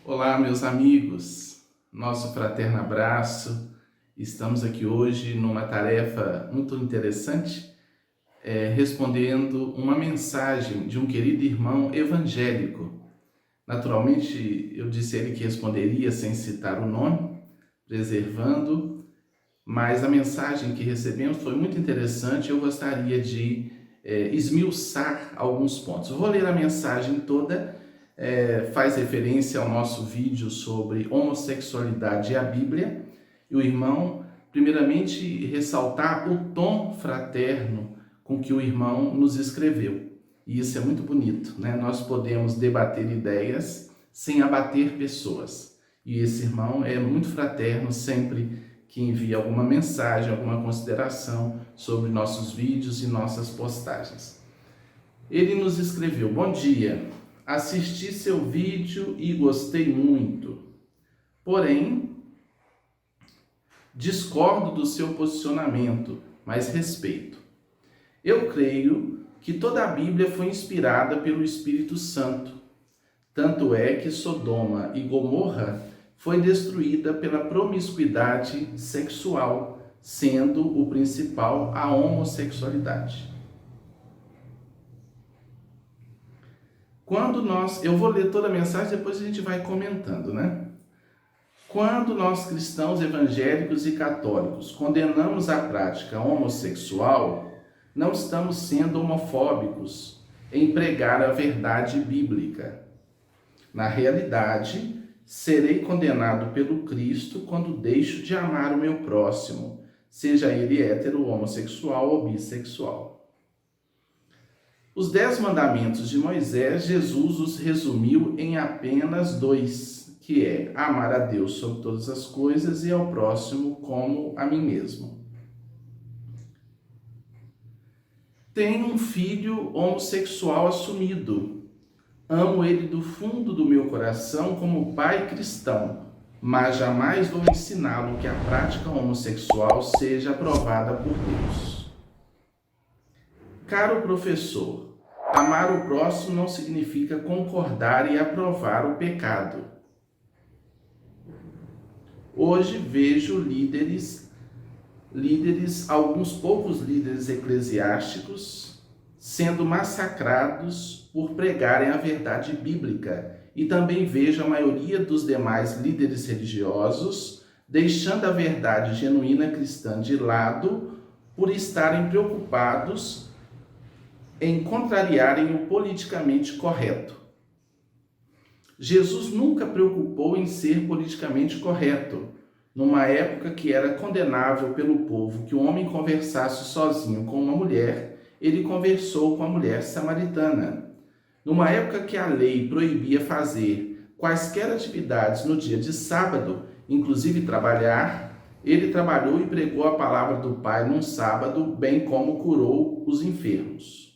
Olá, meus amigos, nosso fraterno abraço. Estamos aqui hoje numa tarefa muito interessante, respondendo uma mensagem de um querido irmão evangélico. Naturalmente, eu disse a ele que responderia sem citar o nome, preservando, mas a mensagem que recebemos foi muito interessante. Eu gostaria de esmiuçar alguns pontos. Vou ler a mensagem toda. Faz referência ao nosso vídeo sobre homossexualidade e a Bíblia, e o irmão, primeiramente, ressaltar o tom fraterno com que o irmão nos escreveu. E isso é muito bonito, né? Nós podemos debater ideias sem abater pessoas. E esse irmão é muito fraterno sempre que envia alguma mensagem, alguma consideração sobre nossos vídeos e nossas postagens. Ele nos escreveu: bom dia. Assisti seu vídeo e gostei muito. Porém, discordo do seu posicionamento, mas respeito. Eu creio que toda a Bíblia foi inspirada pelo Espírito Santo. Tanto é que Sodoma e Gomorra foi destruída pela promiscuidade sexual, sendo o principal a homossexualidade. Eu vou ler toda a mensagem, depois a gente vai comentando, né? Quando nós cristãos evangélicos e católicos condenamos a prática homossexual, não estamos sendo homofóbicos em pregar a verdade bíblica. Na realidade, serei condenado pelo Cristo quando deixo de amar o meu próximo, seja ele hétero, homossexual ou bissexual. Os 10 mandamentos de Moisés, Jesus os resumiu em apenas 2, que é amar a Deus sobre todas as coisas e ao próximo como a mim mesmo. Tenho um filho homossexual assumido. Amo ele do fundo do meu coração como pai cristão, mas jamais vou ensiná-lo que a prática homossexual seja aprovada por Deus. Caro professor, amar o próximo não significa concordar e aprovar o pecado. Hoje vejo alguns poucos líderes eclesiásticos sendo massacrados por pregarem a verdade bíblica, e também vejo a maioria dos demais líderes religiosos deixando a verdade genuína cristã de lado por estarem preocupados em contrariarem o politicamente correto. Jesus nunca preocupou em ser politicamente correto. Numa época que era condenável pelo povo que o homem conversasse sozinho com uma mulher, ele conversou com a mulher samaritana. Numa época que a lei proibia fazer quaisquer atividades no dia de sábado, inclusive trabalhar, ele trabalhou e pregou a palavra do Pai num sábado, bem como curou os enfermos.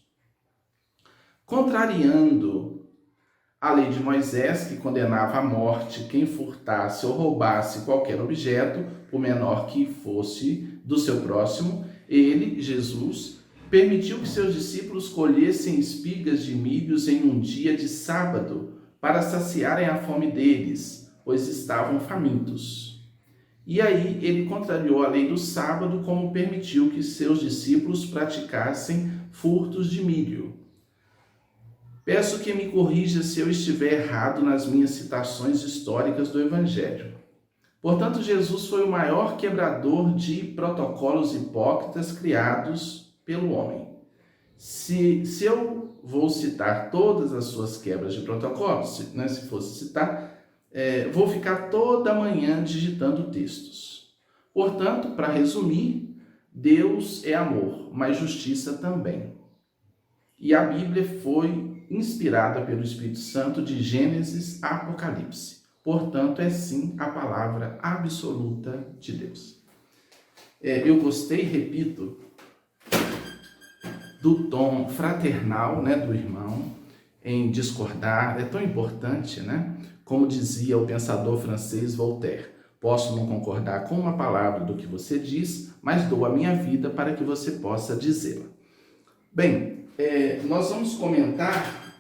Contrariando a lei de Moisés, que condenava à morte quem furtasse ou roubasse qualquer objeto, por menor que fosse, do seu próximo, ele, Jesus, permitiu que seus discípulos colhessem espigas de milhos em um dia de sábado para saciarem a fome deles, pois estavam famintos. E aí ele contrariou a lei do sábado, como permitiu que seus discípulos praticassem furtos de milho. Peço que me corrija se eu estiver errado nas minhas citações históricas do Evangelho. Portanto, Jesus foi o maior quebrador de protocolos hipócritas criados pelo homem. Se eu vou citar todas as suas quebras de protocolos, se fosse citar, vou ficar toda manhã digitando textos. Portanto, para resumir, Deus é amor, mas justiça também. E a Bíblia foi inspirada pelo Espírito Santo de Gênesis a Apocalipse. Portanto, é sim a palavra absoluta de Deus. Eu gostei, repito, do tom fraternal, né, do irmão em discordar. É tão importante, né? Como dizia o pensador francês Voltaire: posso não concordar com uma palavra do que você diz, mas dou a minha vida para que você possa dizê-la. Bem, nós vamos comentar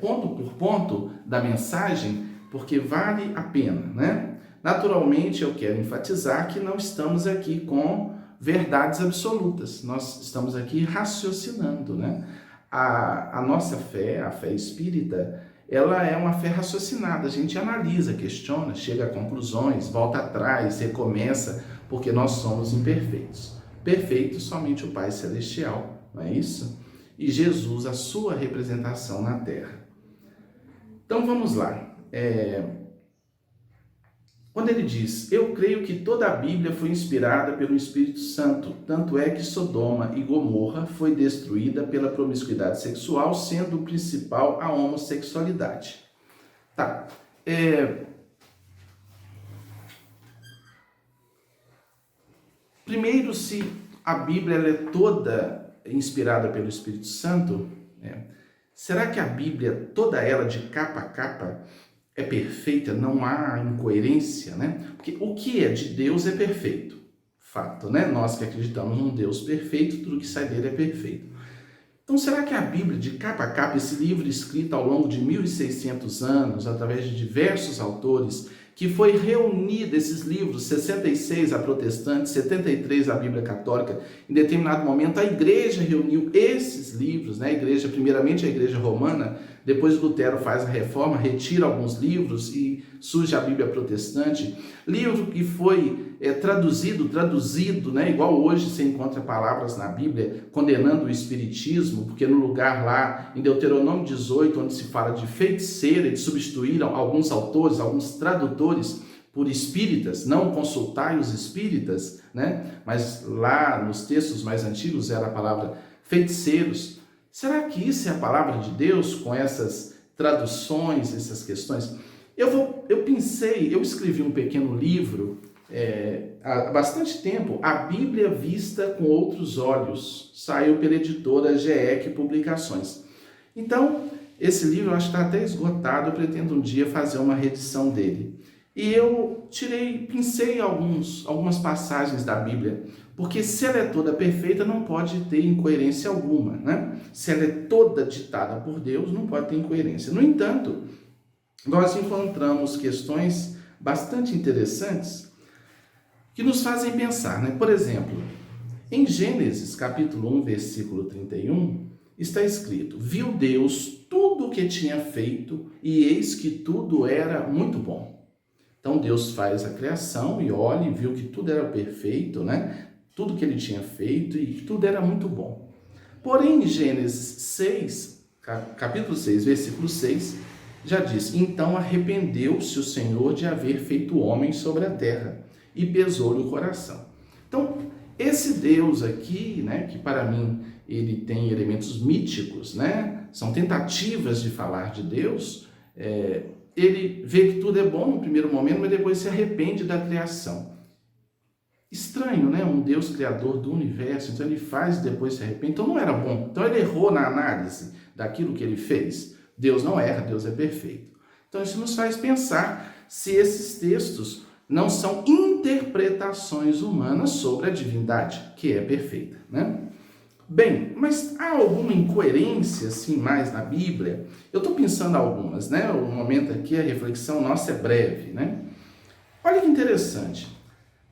ponto por ponto da mensagem, porque vale a pena, né? Naturalmente, eu quero enfatizar que não estamos aqui com verdades absolutas, nós estamos aqui raciocinando, né? A nossa fé, a fé espírita, ela é uma fé raciocinada, a gente analisa, questiona, chega a conclusões, volta atrás, recomeça, porque nós somos imperfeitos. Perfeito somente o Pai Celestial, não é isso? E Jesus, a sua representação na Terra. Então vamos lá. Quando ele diz, eu creio que toda a Bíblia foi inspirada pelo Espírito Santo, tanto é que Sodoma e Gomorra foi destruída pela promiscuidade sexual, sendo o principal a homossexualidade. Tá. Primeiro, se a Bíblia ela é toda inspirada pelo Espírito Santo, será que a Bíblia, toda ela de capa a capa, é perfeita? Não há incoerência, né? Porque o que é de Deus é perfeito. Fato, né? Nós que acreditamos num Deus perfeito, tudo que sai dele é perfeito. Então, será que a Bíblia, de capa a capa, esse livro escrito ao longo de 1.600 anos, através de diversos autores, que foi reunido esses livros, 66 a protestante, 73 a Bíblia católica, em determinado momento a igreja reuniu esses livros, né? A igreja, primeiramente a igreja romana, depois Lutero faz a reforma, retira alguns livros e surge a Bíblia protestante, livro que foi traduzido, né? Igual hoje você encontra palavras na Bíblia condenando o espiritismo, porque no lugar lá, em Deuteronômio 18, onde se fala de feiticeira, eles substituíram alguns autores, alguns tradutores por espíritas, não consultai os espíritas, né? Mas lá nos textos mais antigos era a palavra feiticeiros. Será que isso é a palavra de Deus com essas traduções, essas questões? Eu escrevi um pequeno livro há bastante tempo, A Bíblia Vista com Outros Olhos, saiu pela editora GEC Publicações. Então, esse livro eu acho que está até esgotado, eu pretendo um dia fazer uma reedição dele. E eu pensei algumas passagens da Bíblia, porque se ela é toda perfeita, não pode ter incoerência alguma, né? Se ela é toda ditada por Deus, não pode ter incoerência. No entanto, nós encontramos questões bastante interessantes que nos fazem pensar, né? Por exemplo, em Gênesis, capítulo 1, versículo 31, está escrito, viu Deus tudo o que tinha feito e eis que tudo era muito bom. Então Deus faz a criação e olha e viu que tudo era perfeito, né? Tudo que ele tinha feito e que tudo era muito bom. Porém, em Gênesis 6, capítulo 6, versículo 6, já diz, então arrependeu-se o Senhor de haver feito o homem sobre a terra e pesou-lhe o coração. Então, esse Deus aqui, né, que para mim ele tem elementos míticos, né? São tentativas de falar de Deus, ele vê que tudo é bom no primeiro momento, mas depois se arrepende da criação. Estranho, né? Um Deus criador do universo, então ele faz e depois se arrepende. Então não era bom. Então ele errou na análise daquilo que ele fez. Deus não erra, Deus é perfeito. Então isso nos faz pensar se esses textos não são interpretações humanas sobre a divindade, que é perfeita, né? Bem, mas há alguma incoerência, assim, mais na Bíblia? Eu estou pensando algumas, né? O momento aqui, a reflexão nossa é breve, né? Olha que interessante.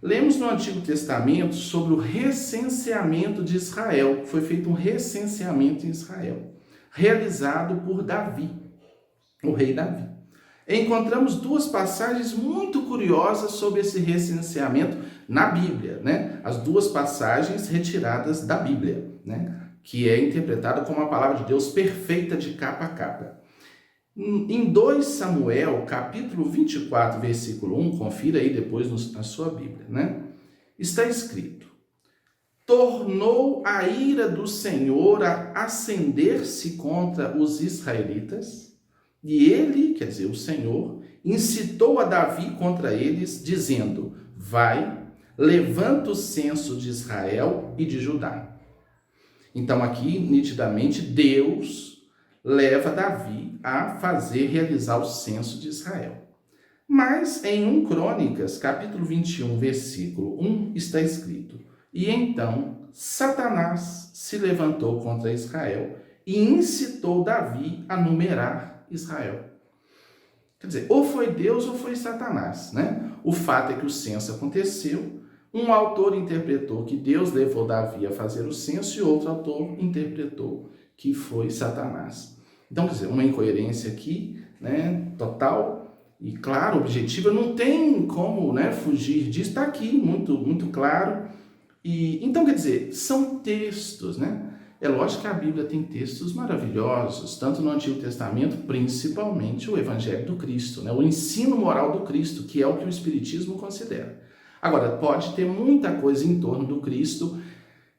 Lemos no Antigo Testamento sobre o recenseamento de Israel. Foi feito um recenseamento em Israel, realizado por Davi, o rei Davi. Encontramos duas passagens muito curiosas sobre esse recenseamento na Bíblia, né? As duas passagens retiradas da Bíblia, né? Que é interpretada como a palavra de Deus perfeita de capa a capa. Em 2 Samuel, capítulo 24, versículo 1, confira aí depois na sua Bíblia, né? Está escrito, tornou a ira do Senhor a acender-se contra os israelitas, e ele, quer dizer, o Senhor, incitou a Davi contra eles, dizendo, vai, levanta o censo de Israel e de Judá. Então aqui, nitidamente, Deus leva Davi a realizar o censo de Israel. Mas em 1 Crônicas, capítulo 21, versículo 1, está escrito, e então Satanás se levantou contra Israel e incitou Davi a numerar Israel. Quer dizer, ou foi Deus ou foi Satanás, né? O fato é que o censo aconteceu, um autor interpretou que Deus levou Davi a fazer o censo e outro autor interpretou que foi Satanás. Então, quer dizer, uma incoerência aqui, né, total e claro, objetiva, não tem como, né, fugir disso, está aqui muito claro. E então, quer dizer, são textos, né? É lógico que a Bíblia tem textos maravilhosos, tanto no Antigo Testamento, principalmente o Evangelho do Cristo, né? O ensino moral do Cristo, que é o que o Espiritismo considera. Agora, pode ter muita coisa em torno do Cristo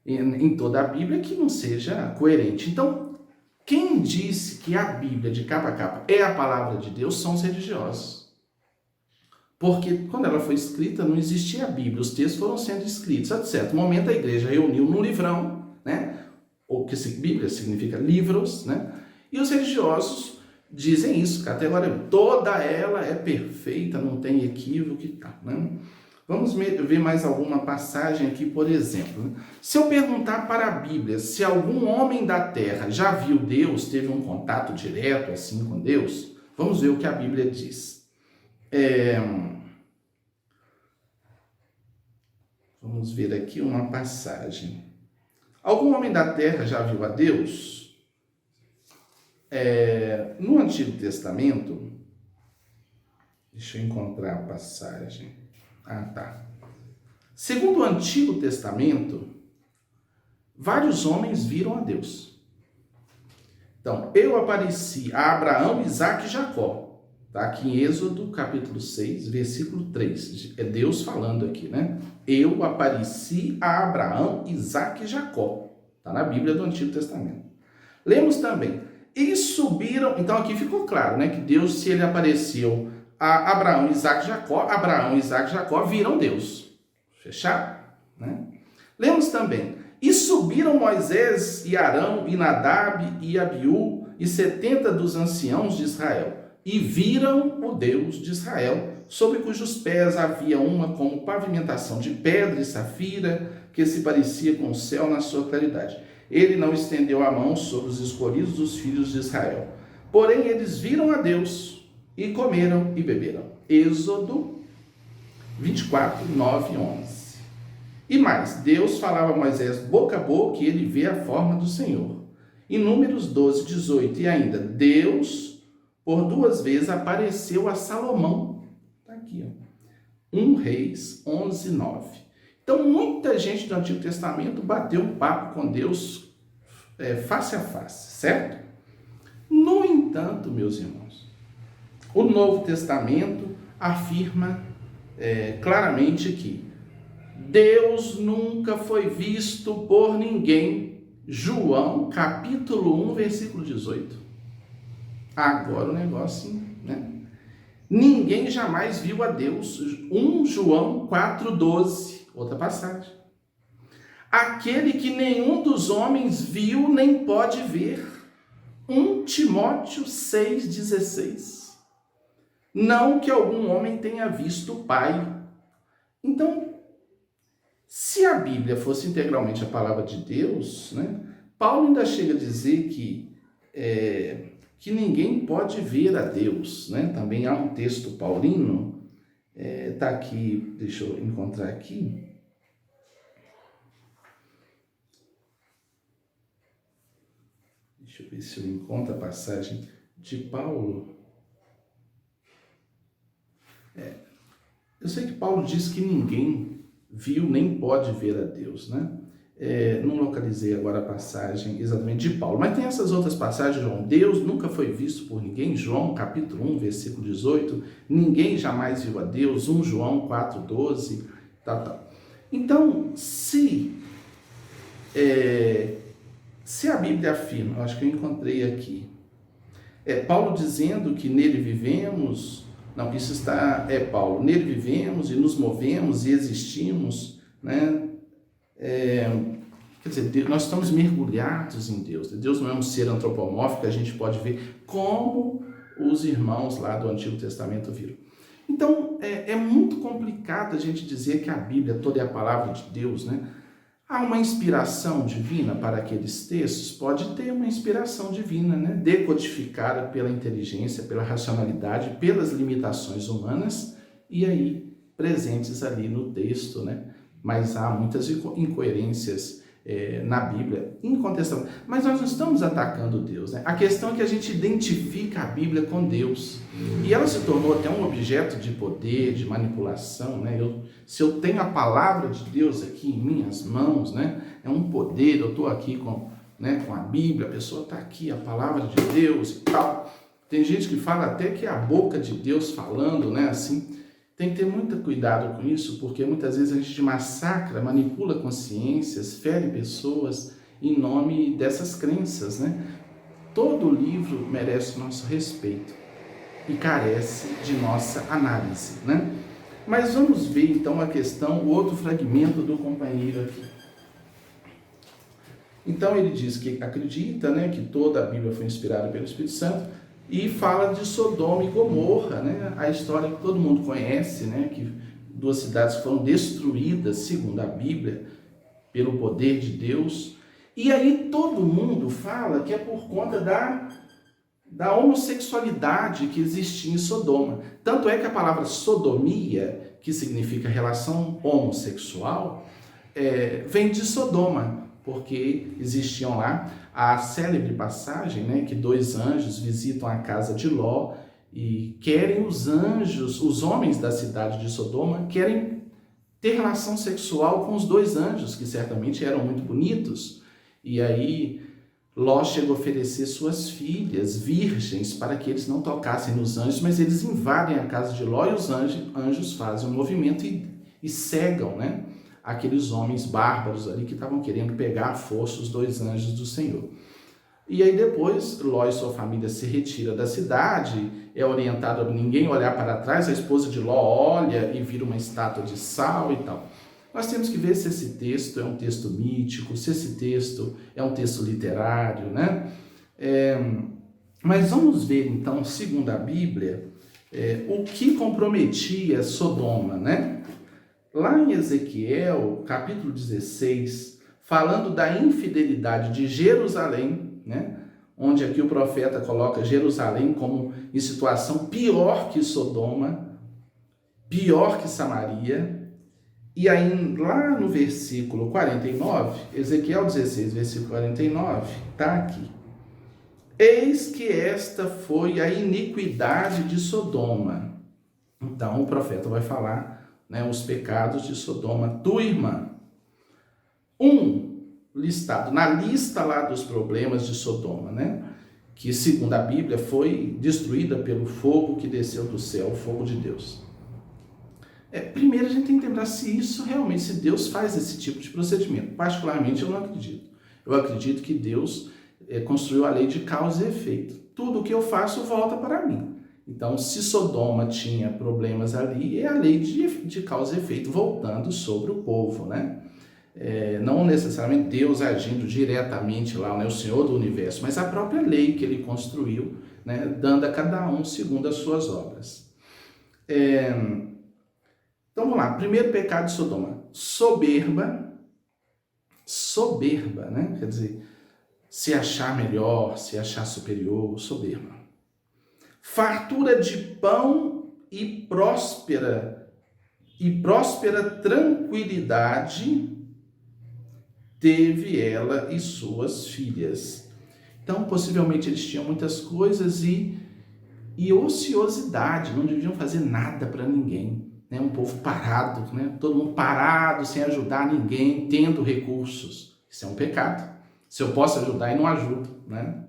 em toda a Bíblia que não seja coerente. Então, quem disse que a Bíblia, de capa a capa, é a palavra de Deus, são os religiosos. Porque quando ela foi escrita, não existia a Bíblia, os textos foram sendo escritos. A certo momento, a igreja reuniu num livrão, né? Ou que Bíblia significa livros, né? E os religiosos dizem isso, categoricamente. Toda ela é perfeita, não tem equívoco e tal, né? Vamos ver mais alguma passagem aqui, por exemplo. Né? Se eu perguntar para a Bíblia se algum homem da terra já viu Deus, teve um contato direto assim com Deus, vamos ver o que a Bíblia diz. Vamos ver aqui uma passagem. Algum homem da terra já viu a Deus? No Antigo Testamento, deixa eu encontrar a passagem. Tá. Segundo o Antigo Testamento, vários homens viram a Deus. Então, eu apareci a Abraão, Isaque e Jacó. Está aqui em Êxodo, capítulo 6, versículo 3. É Deus falando aqui, né? Eu apareci a Abraão, Isaque e Jacó. Está na Bíblia do Antigo Testamento. Lemos também. E subiram... Então, aqui ficou claro, né? Que Deus, se ele apareceu a Abraão, Isaque e Jacó viram Deus. Fechado? Né? Lemos também. E subiram Moisés e Arão e Nadab e Abiú e 70 dos anciãos de Israel e viram o Deus de Israel, sobre cujos pés havia uma como pavimentação de pedra e safira, que se parecia com o céu na sua claridade. Ele não estendeu a mão sobre os escolhidos dos filhos de Israel. Porém, eles viram a Deus e comeram e beberam. Êxodo 24, 9 e 11. E mais, Deus falava a Moisés boca a boca e ele vê a forma do Senhor. Em Números 12, 18. E ainda, Deus, por 2 vezes, apareceu a Salomão. Está aqui, ó. 1 Reis 11, 9. Então, muita gente do Antigo Testamento bateu um papo com Deus face a face, certo? No entanto, meus irmãos, o Novo Testamento afirma claramente que Deus nunca foi visto por ninguém. João, capítulo 1, versículo 18. Agora o negócio, né? Ninguém jamais viu a Deus. 1 João 4,12. Outra passagem. Aquele que nenhum dos homens viu nem pode ver. 1 Timóteo 6,16. Não que algum homem tenha visto o Pai. Então, se a Bíblia fosse integralmente a palavra de Deus, né, Paulo ainda chega a dizer que ninguém pode ver a Deus. Né? Também há um texto paulino, está aqui, deixa eu encontrar aqui. Deixa eu ver se eu encontro a passagem de Paulo. Eu sei que Paulo diz que ninguém viu nem pode ver a Deus, né? Não localizei agora a passagem exatamente de Paulo, mas tem essas outras passagens, João. Deus nunca foi visto por ninguém, João capítulo 1, versículo 18. Ninguém jamais viu a Deus, 1 João 4,12, tal. Então, se a Bíblia afirma, eu acho que eu encontrei aqui, Paulo dizendo que nele vivemos, não, isso está, Paulo, nele vivemos e nos movemos e existimos, né? Quer dizer, nós estamos mergulhados em Deus. Deus não é um ser antropomórfico que a gente pode ver como os irmãos lá do Antigo Testamento viram. Então, é muito complicado a gente dizer que a Bíblia toda é a palavra de Deus, né? Há uma inspiração divina para aqueles textos? Pode ter uma inspiração divina, né? Decodificada pela inteligência, pela racionalidade, pelas limitações humanas, e aí presentes ali no texto, né? Mas há muitas incoerências na Bíblia, incontestável. Mas nós não estamos atacando Deus, né? A questão é que a gente identifica a Bíblia com Deus. E ela se tornou até um objeto de poder, de manipulação, né? Se eu tenho a palavra de Deus aqui em minhas mãos, né? É um poder, eu estou aqui com a Bíblia, a pessoa está aqui, a palavra de Deus e tal. Tem gente que fala até que é a boca de Deus falando, né? Assim, tem que ter muito cuidado com isso, porque muitas vezes a gente massacra, manipula consciências, fere pessoas em nome dessas crenças, né? Todo livro merece nosso respeito e carece de nossa análise, né? Mas vamos ver então a questão, o outro fragmento do companheiro aqui. Então ele diz que acredita, né, que toda a Bíblia foi inspirada pelo Espírito Santo, e fala de Sodoma e Gomorra, né? A história que todo mundo conhece, né? Que duas cidades foram destruídas, segundo a Bíblia, pelo poder de Deus. E aí todo mundo fala que é por conta da homossexualidade que existia em Sodoma. Tanto é que a palavra sodomia, que significa relação homossexual, vem de Sodoma, porque existiam lá a célebre passagem, né, que dois anjos visitam a casa de Ló e querem os homens da cidade de Sodoma, querem ter relação sexual com os dois anjos, que certamente eram muito bonitos. E aí Ló chega a oferecer suas filhas virgens para que eles não tocassem nos anjos, mas eles invadem a casa de Ló e os anjos fazem um movimento e cegam, né, aqueles homens bárbaros ali que estavam querendo pegar à força os dois anjos do Senhor. E aí depois, Ló e sua família se retira da cidade, é orientado a ninguém olhar para trás, a esposa de Ló olha e vira uma estátua de sal e tal. Nós temos que ver se esse texto é um texto mítico, se esse texto é um texto literário, né? Mas vamos ver então, segundo a Bíblia, o que comprometia Sodoma, né? Lá em Ezequiel, capítulo 16, falando da infidelidade de Jerusalém, né? Onde aqui o profeta coloca Jerusalém como em situação pior que Sodoma, pior que Samaria. E aí, lá no versículo 49, Ezequiel 16, versículo 49, está aqui. Eis que esta foi a iniquidade de Sodoma. Então, o profeta vai falar, né, os pecados de Sodoma, tua irmã. Listado na lista lá dos problemas de Sodoma, né, que segundo a Bíblia foi destruída pelo fogo que desceu do céu, o fogo de Deus. Primeiro a gente tem que lembrar se isso realmente, se Deus faz esse tipo de procedimento. Particularmente eu não acredito. Eu acredito que Deus construiu a lei de causa e efeito. Tudo o que eu faço volta para mim. Então, se Sodoma tinha problemas ali, é a lei de causa e efeito voltando sobre o povo, né? Não necessariamente Deus agindo diretamente lá, né, o Senhor do Universo, mas a própria lei que ele construiu, né, dando a cada um segundo as suas obras. Então, vamos lá. Primeiro pecado de Sodoma. Soberba, né? Quer dizer, se achar melhor, se achar superior, soberba. Fartura de pão e próspera tranquilidade teve ela e suas filhas. Então, possivelmente eles tinham muitas coisas e ociosidade, não deviam fazer nada para ninguém, né? Um povo parado, né? Todo mundo parado, sem ajudar ninguém, tendo recursos. Isso é um pecado. Se eu posso ajudar e não ajudo, né?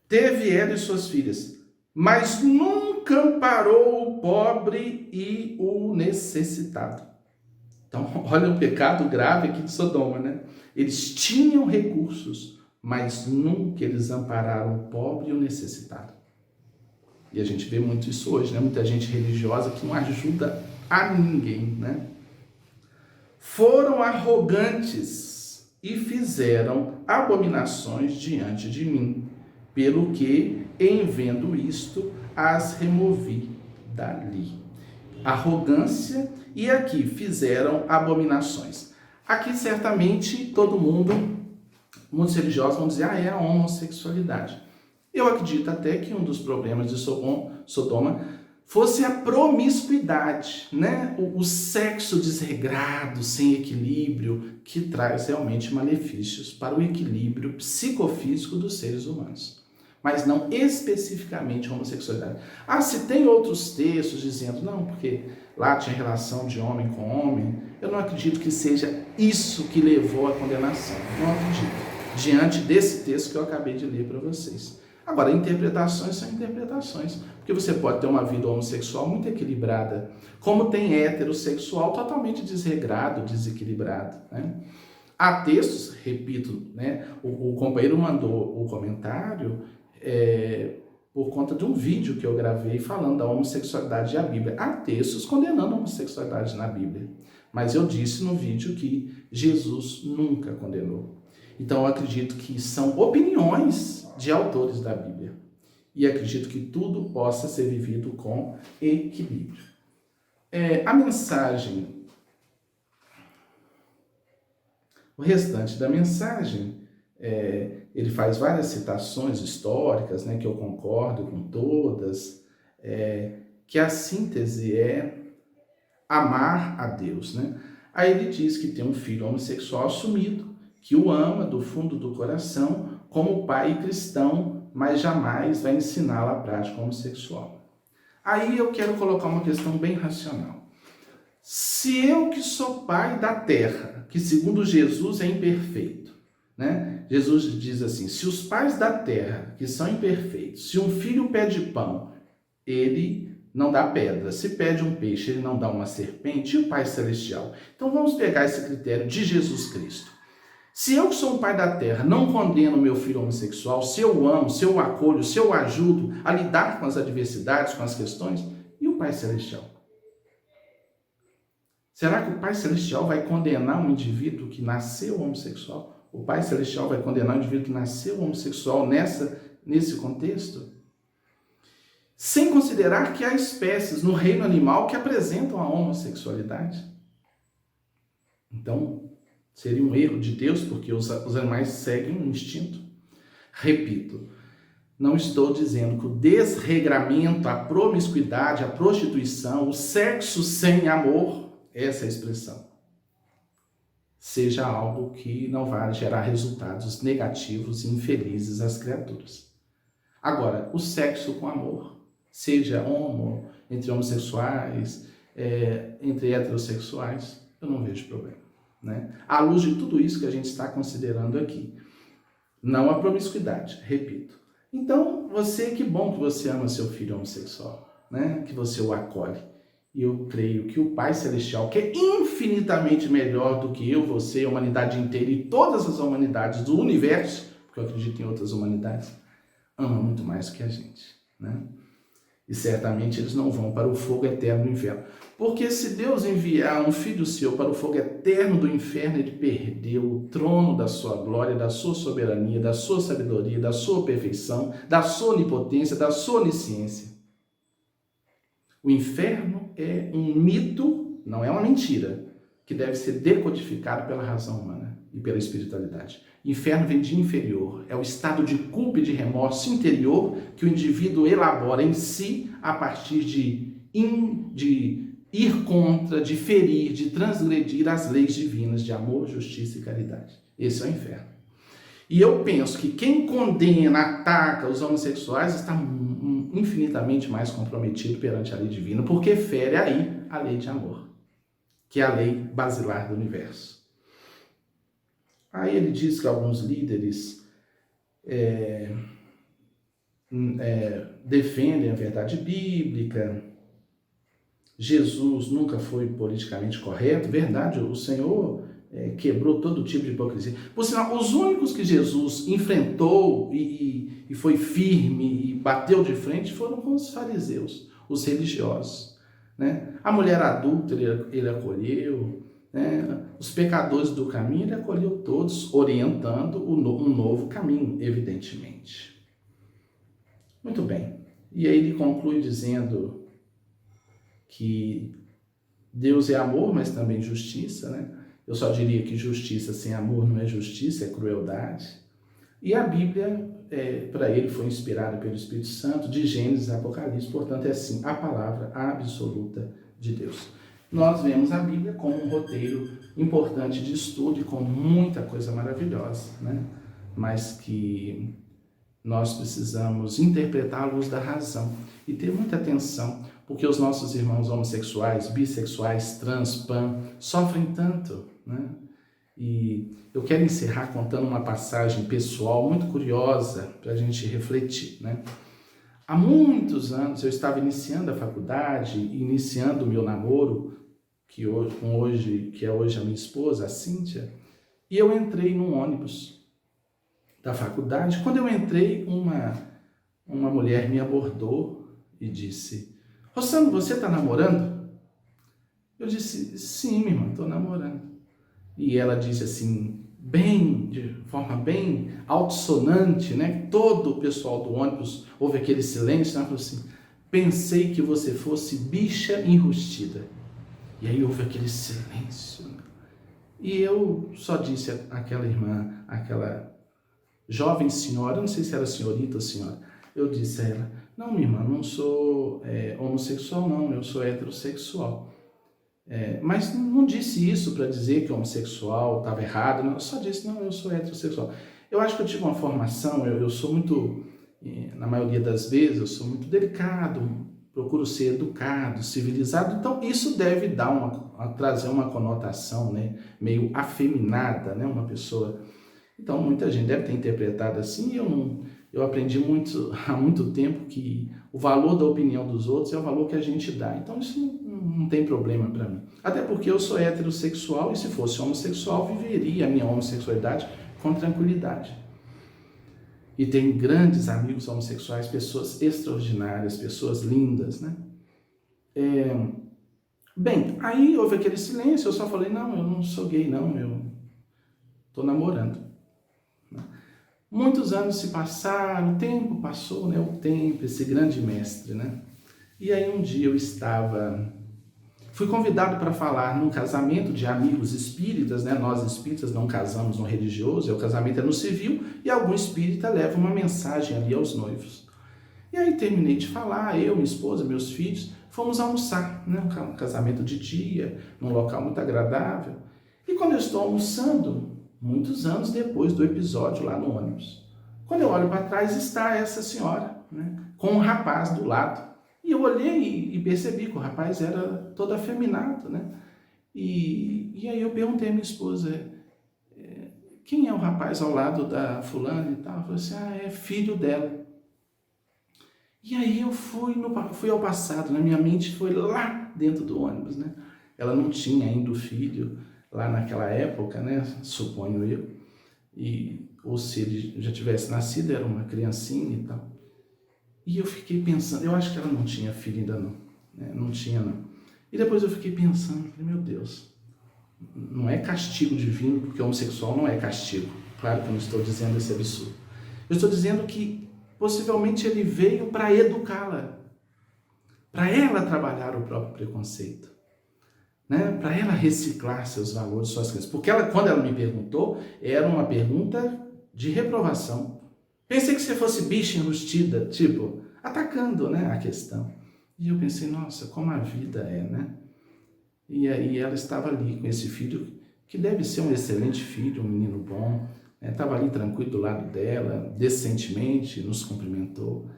Teve ela e suas filhas, mas nunca amparou o pobre e o necessitado. Então, olha o pecado grave aqui de Sodoma, né? Eles tinham recursos, mas nunca eles ampararam o pobre e o necessitado. E a gente vê muito isso hoje, né? Muita gente religiosa que não ajuda a ninguém, né? Foram arrogantes e fizeram abominações diante de mim, pelo que, em vendo isto, as removi dali. Arrogância, e aqui fizeram abominações. Aqui, certamente, todo mundo, muitos religiosos vão dizer, é a homossexualidade. Eu acredito até que um dos problemas de Sodoma fosse a promiscuidade, né? O sexo desregrado, sem equilíbrio, que traz realmente malefícios para o equilíbrio psicofísico dos seres humanos. Mas não especificamente a homossexualidade. Se tem outros textos dizendo, não, porque lá tinha relação de homem com homem, eu não acredito que seja isso que levou à condenação. Não acredito. Diante desse texto que eu acabei de ler para vocês. Agora, interpretações são interpretações, porque você pode ter uma vida homossexual muito equilibrada, como tem heterossexual totalmente desregrado, desequilibrado, né? Há textos, repito, né? O companheiro mandou o comentário por conta de um vídeo que eu gravei falando da homossexualidade e a Bíblia. Há textos condenando a homossexualidade na Bíblia, mas eu disse no vídeo que Jesus nunca condenou. Então, eu acredito que são opiniões de autores da Bíblia. E acredito que tudo possa ser vivido com equilíbrio. A mensagem, o restante da mensagem, ele faz várias citações históricas, né, que eu concordo com todas, que a síntese é amar a Deus, né? Aí ele diz que tem um filho homossexual assumido, que o ama do fundo do coração como pai cristão, mas jamais vai ensiná-lo a prática homossexual. Aí eu quero colocar uma questão bem racional. Se eu que sou pai da terra, que segundo Jesus é imperfeito, né? Jesus diz assim, se os pais da terra, que são imperfeitos, se um filho pede pão, ele não dá pedra. Se pede um peixe, ele não dá uma serpente. E o Pai Celestial? Então vamos pegar esse critério de Jesus Cristo. Se eu que sou um pai da terra não condeno meu filho homossexual, se eu amo, se eu acolho, se eu ajudo a lidar com as adversidades, com as questões, e o Pai Celestial? Será que o Pai Celestial vai condenar um indivíduo que nasceu homossexual? O Pai Celestial vai condenar um indivíduo que nasceu homossexual nesse contexto? Sem considerar que há espécies no reino animal que apresentam a homossexualidade. Então, seria um erro de Deus, porque os animais seguem um instinto. Repito, não estou dizendo que o desregramento, a promiscuidade, a prostituição, o sexo sem amor, essa é a expressão, seja algo que não vai gerar resultados negativos e infelizes às criaturas. Agora, o sexo com amor, seja entre homossexuais, entre heterossexuais, eu não vejo problema, né? À luz de tudo isso que a gente está considerando aqui. Não a promiscuidade, repito. Então, que bom que você ama seu filho homossexual, né? Que você o acolhe. E eu creio que o Pai Celestial, que é infinitamente melhor do que eu, você, a humanidade inteira e todas as humanidades do universo, porque eu acredito em outras humanidades, ama muito mais que a gente, né? E certamente eles não vão para o fogo eterno do inferno. Porque se Deus enviar um filho seu para o fogo eterno do inferno, ele perdeu o trono da sua glória, da sua soberania, da sua sabedoria, da sua perfeição, da sua onipotência, da sua onisciência. O inferno é um mito, não é uma mentira, que deve ser decodificado pela razão humana e pela espiritualidade. Inferno vem de inferior, é o estado de culpa e de remorso interior que o indivíduo elabora em si a partir de ir contra, de ferir, de transgredir as leis divinas de amor, justiça e caridade. Esse é o inferno. E eu penso que quem condena, ataca os homossexuais está infinitamente mais comprometido perante a lei divina, porque fere aí a lei de amor, que é a lei basilar do universo. Aí ele diz que alguns líderes defendem a verdade bíblica. Jesus nunca foi politicamente correto. Verdade, o Senhor quebrou todo tipo de hipocrisia. Por sinal, os únicos que Jesus enfrentou e foi firme e bateu de frente foram com os fariseus, os religiosos, né? A mulher adulta ele acolheu, né? Os pecadores do caminho ele acolheu todos, orientando um novo caminho, evidentemente. Muito bem. E aí ele conclui dizendo que Deus é amor, mas também justiça, né? Eu só diria que justiça sem amor não é justiça, é crueldade. E a Bíblia, para ele, foi inspirada pelo Espírito Santo, de Gênesis a Apocalipse, portanto é assim, a palavra absoluta de Deus. Nós vemos a Bíblia como um roteiro importante de estudo e com muita coisa maravilhosa, né? Mas que nós precisamos interpretar à luz da razão e ter muita atenção, porque os nossos irmãos homossexuais, bissexuais, trans, pan, sofrem tanto, né? E eu quero encerrar contando uma passagem pessoal muito curiosa para a gente refletir, né? Há muitos anos eu estava iniciando a faculdade, iniciando o meu namoro, que é hoje a minha esposa, a Cíntia, e eu entrei num ônibus da faculdade. Quando eu entrei, uma mulher me abordou e disse: Rossano, você está namorando? Eu disse: sim, minha irmã, estou namorando. E ela disse assim, de forma bem altissonante, né? Todo o pessoal do ônibus ouve aquele silêncio, né? Ela falou assim: pensei que você fosse bicha enrustida. E aí houve aquele silêncio. E eu só disse àquela irmã, àquela jovem senhora, eu não sei se era senhorita ou senhora, eu disse a ela: não, minha irmã, não sou homossexual não, eu sou heterossexual. Mas não disse isso para dizer que o homossexual estava errado, não, eu só disse: não, eu sou heterossexual. Eu acho que eu tive uma formação, eu sou muito, na maioria das vezes, eu sou muito delicado, procuro ser educado, civilizado, então isso deve trazer uma conotação, né, meio afeminada, né, uma pessoa. Então muita gente deve ter interpretado assim, eu aprendi há muito tempo que o valor da opinião dos outros é o valor que a gente dá, então isso não tem problema para mim. Até porque eu sou heterossexual e se fosse homossexual, viveria a minha homossexualidade com tranquilidade. E tem grandes amigos homossexuais, pessoas extraordinárias, pessoas lindas, né? Bem, aí houve aquele silêncio, eu só falei: não, eu não sou gay não, eu estou namorando. Muitos anos se passaram, o tempo passou, né? O tempo, esse grande mestre, né? E aí um dia fui convidado para falar num casamento de amigos espíritas, né? Nós espíritas não casamos no religioso, o casamento é no civil, e algum espírita leva uma mensagem ali aos noivos. E aí terminei de falar, eu, minha esposa, meus filhos, fomos almoçar, né? Um casamento de dia, num local muito agradável. E quando eu estou almoçando, muitos anos depois do episódio lá no ônibus, quando eu olho para trás, está essa senhora, né? Com um rapaz do lado. E eu olhei e percebi que o rapaz era todo afeminado, né? E aí eu perguntei à minha esposa: quem é o rapaz ao lado da fulana e tal? Ela falou assim: é filho dela. E aí eu fui ao passado, né? Minha mente foi lá dentro do ônibus, né? Ela não tinha ainda o filho lá naquela época, né? Suponho eu. Ou se ele já tivesse nascido, era uma criancinha e tal. E eu fiquei pensando, eu acho que ela não tinha filho ainda não, né? Não tinha não. E depois eu fiquei pensando, falei: meu Deus, não é castigo divino, porque homossexual não é castigo. Claro que eu não estou dizendo esse absurdo. Eu estou dizendo que possivelmente ele veio para educá-la, para ela trabalhar o próprio preconceito, né? Para ela reciclar seus valores, suas crenças. Porque quando ela me perguntou, era uma pergunta de reprovação. Pensei que você fosse bicha enrustida, tipo, atacando, né, a questão. E eu pensei: nossa, como a vida é, né? E aí ela estava ali com esse filho, que deve ser um excelente filho, um menino bom, né? Estava ali tranquilo do lado dela, decentemente, nos cumprimentou.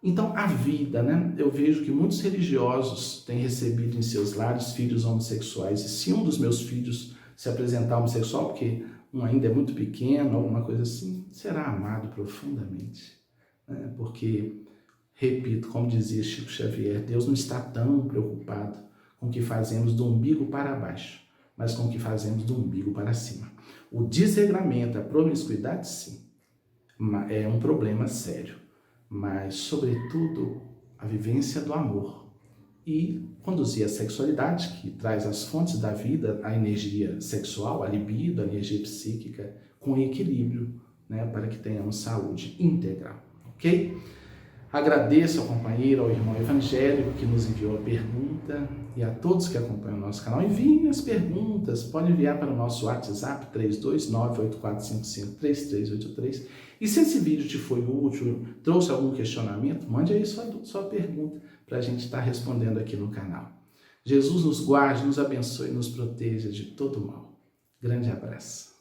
Então a vida, né? Eu vejo que muitos religiosos têm recebido em seus lares filhos homossexuais. E se um dos meus filhos se apresentar homossexual, porque um ainda é muito pequeno, alguma coisa assim, será amado profundamente, né? Porque, repito, como dizia Chico Xavier, Deus não está tão preocupado com o que fazemos do umbigo para baixo, mas com o que fazemos do umbigo para cima. O desregramento, a promiscuidade, sim, é um problema sério, mas, sobretudo, a vivência do amor e conduzir a sexualidade, que traz as fontes da vida, a energia sexual, a libido, a energia psíquica, com equilíbrio, né, para que tenhamos saúde integral, ok? Agradeço ao companheiro, ao irmão evangélico que nos enviou a pergunta e a todos que acompanham o nosso canal. Enviem as perguntas, pode enviar para o nosso WhatsApp 32984553383. E se esse vídeo te foi útil, trouxe algum questionamento, mande aí sua pergunta para a gente estar respondendo aqui no canal. Jesus nos guarde, nos abençoe e nos proteja de todo mal. Grande abraço.